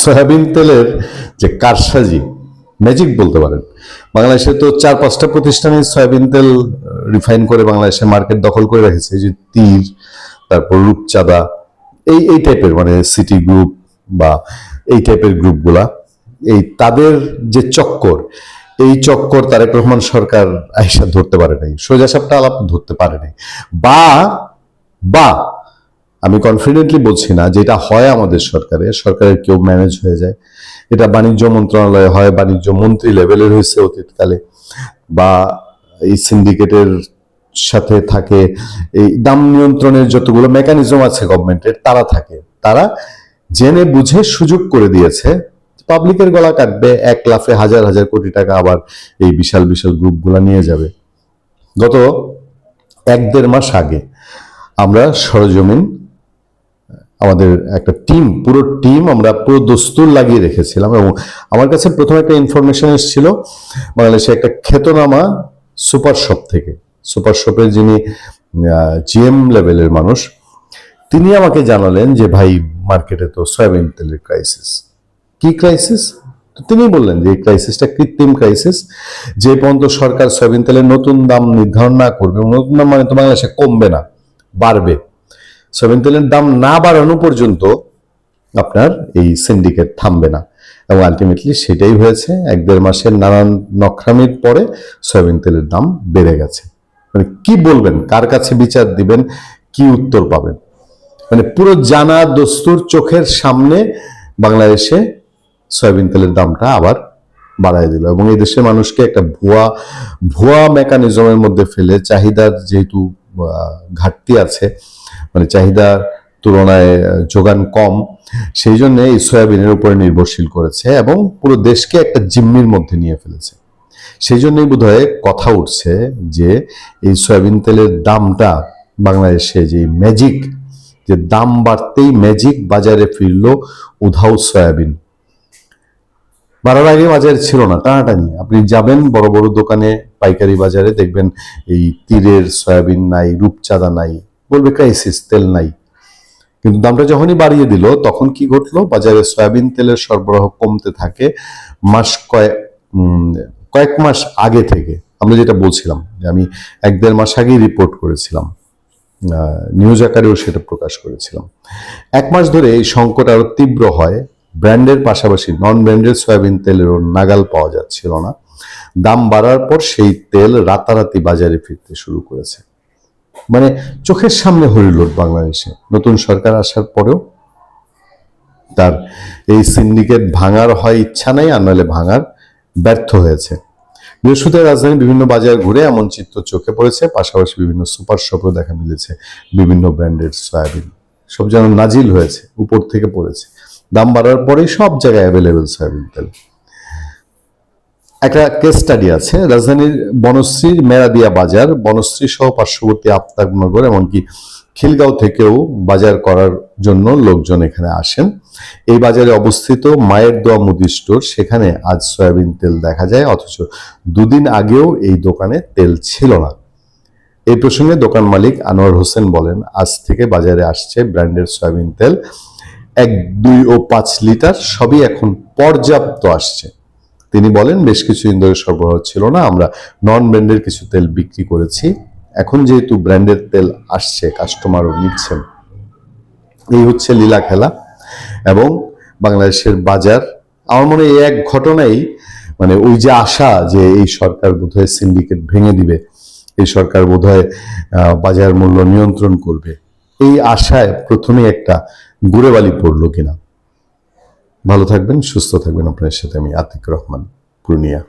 Soybean তেলের যে কারসাজি, ম্যাজিক বলতে পারেন। বাংলাদেশে তো 4-5টা প্রতিষ্ঠানে সয়াবিন তেল রিফাইন করে বাংলাদেশের মার্কেট দখল করে রেখেছে। এই যে তীর, তারপর রূপচাঁদা, এই টাইপের মানে সিটি গ্রুপ বা এই টাইপের গ্রুপগুলা, এই তাদের যে চক্কর, এই চক্কর তারেক রহমান সরকার আইসা ধরতে পারে নাই, সোজা সাপটা আলাপ ধরতে পারে নাই। বা বা আমি কনফিডেন্টলি বলছি না যেটা হয় আমাদের সরকারের কেউ ম্যানেজ হয়ে যায়। এটা বাণিজ্য মন্ত্রণালয়ে হয়, বাণিজ্য মন্ত্রী লেভেলের হয়েছে অতীতকালে, বা এই সিন্ডিকেটের সাথে থাকে, এই দাম নিয়ন্ত্রণের যতগুলো মেকানিজম আছে গভর্নমেন্টের, তারা থাকে, তারা জেনে বুঝে সুযোগ করে দিয়েছে। পাবলিকের গলা কাটবে, এক লাফে হাজার হাজার কোটি টাকা আবার এই বিশাল বিশাল গ্রুপগুলা নিয়ে যাবে। গত 1-1.5 মাস আগে আমরা সরজমিন আমাদের একটা টিম, পুরো টিম আমরা পুরো দস্তুর লাগিয়ে রেখেছিলাম, এবং আমার কাছে প্রথমে একটা ইনফরমেশন এসেছিল বাংলাদেশে একটা খ্যাতনামা সুপার শপ থেকে। সুপার শপের যিনি জিএম লেভেলের মানুষ, তিনি আমাকে জানালেন যে ভাই, মার্কেটে তো সয়াবিন তেলের ক্রাইসিস। কি ক্রাইসিস? তিনি বললেন যে এই ক্রাইসিসটা কৃত্রিম ক্রাইসিস। যে পর্যন্ত সরকার সয়াবিন তেলের নতুন দাম নির্ধারণ না করবে, নতুন দাম মানে তো বাংলাদেশে কমবে না, বাড়বে। সয়াবিন তেলের দাম না বাড়ানো পর্যন্ত আপনার এই সিন্ডিকেট থামবে না, এবং আলটিমেটলি সেটাই হয়েছে। 1-1.5 মাসের নানান নখরামির পরে সয়াবিন তেলের দাম বেড়ে গেছে। মানে কি বলবেন, কার কাছে বিচার দিবেন, কি উত্তর পাবেন? মানে পুরো জানা দস্তুর চোখের সামনে বাংলাদেশে সয়াবিন তেলের দামটা আবার বাড়ায় দিল, এবং এই দেশের মানুষকে একটা ভুয়া মেকানিজমের মধ্যে ফেলে, চাহিদার যেহেতু ঘাটতি আছে, মানে চাহিদার তুলনায় যোগান কম, সেই জন্য এই সয়াবিনের উপরে নির্ভরশীল করেছে এবং পুরো দেশকে একটা জিম্মির মধ্যে নিয়ে ফেলেছে। সেই জন্যই বোধহয় কথা উঠছে যে এই সয়াবিন তেলের দামটা বাংলাদেশে যে ম্যাজিক, যে দাম বাড়তেই ম্যাজিক বাজারে ফিরলো উধাও সয়াবিন। বাড়ার আগে বাজারে ছিল না, টানাটানি। আপনি যাবেন বড় বড় দোকানে, পাইকারি বাজারে, দেখবেন এই তীরের সয়াবিন নাই, রূপচাঁদা নাই, বলবে ক্রাইসিস, তেল নাই। কিন্তু দামটা যখনই বাড়িয়ে দিল, তখন কি ঘটলো? বাজারে সয়াবিন তেলের সরবরাহ কমতে থাকে কয়েক মাস আগে থেকে। আমরা যেটা বলছিলাম যে আমি 1-1.5 মাস আগেই রিপোর্ট করেছিলাম, নিউজ আকারেও সেটা প্রকাশ করেছিলাম। 1 মাস ধরে এই সংকট আরো তীব্র হয়। ব্র্যান্ডের পাশাপাশি নন ব্র্যান্ডের সয়াবিন তেলেরও নাগাল পাওয়া যাচ্ছিল না। দাম বাড়ার পর সেই তেল রাতারাতি বাজারে ফিরতে শুরু করেছে। মানে চোখের সামনে হরিলুট বাংলাদেশে। নতুন সরকার আসার পরেও তার এই সিন্ডিকেট ভাঙার হয় ইচ্ছা নাই, আর নাহলে ভাঙার ব্যর্থ হয়েছে। বৃহস্পতিবার রাজধানীর বিভিন্ন বাজার ঘুরে এমন চিত্র চোখে পড়েছে। পাশাপাশি বিভিন্ন সুপার শপেও দেখা মিলেছে বিভিন্ন ব্র্যান্ডের সয়াবিন। সব যেন নাজিল হয়েছে, উপর থেকে পড়েছে। দাম বাড়ার পরেই সব জায়গায় অ্যাভেলেবেল সয়াবিন তেল। একটা কেস স্টাডি আছে, রাজধানীর বনশ্রীর মেরাদিয়া বাজার, বনশ্রী সহ পার্শ্ববর্তী আফতাবনগর, এমনকি খিলগাঁও থেকেও বাজার করার জন্য লোকজন এখানে আসেন। এই বাজারে অবস্থিত মায়ের দোয়া মুদি স্টোর, সেখানে আজ সয়াবিন তেল দেখা যায়, অথচ 2 দিন আগেও এই দোকানে তেল ছিল না। এই প্রসঙ্গে দোকান মালিক আনোয়ার হোসেন বলেন, আজ থেকে বাজারে আসছে ব্র্যান্ডের সয়াবিন তেল। 1, 2 ও 5 লিটার সবই এখন পর্যাপ্ত আসছে। তিনি বলেন, বেশ কিছুদিন ধরে সরবরাহ ছিল না, আমরা নন ব্র্যান্ডের কিছু তেল বিক্রি করেছি। এখন যেহেতু ব্র্যান্ডের তেল আসছে, কাস্টমারও নিচ্ছেন। এই হচ্ছে লীলা খেলা। এবং বাংলাদেশের বাজার, আমার মনে হয় এই এক ঘটনাই, মানে ওই যে আশা যে এই সরকার বোধহয় সিন্ডিকেট ভেঙে দিবে, এই সরকার বোধহয় বাজার মূল্য নিয়ন্ত্রণ করবে, এই আশায় প্রথমে একটা গুড়ে বালি পড়লো কিনা। ভালো থাকবেন, সুস্থ থাকবেন। আপনার সাথে আমি আতিক রহমান, পূর্ণিয়া।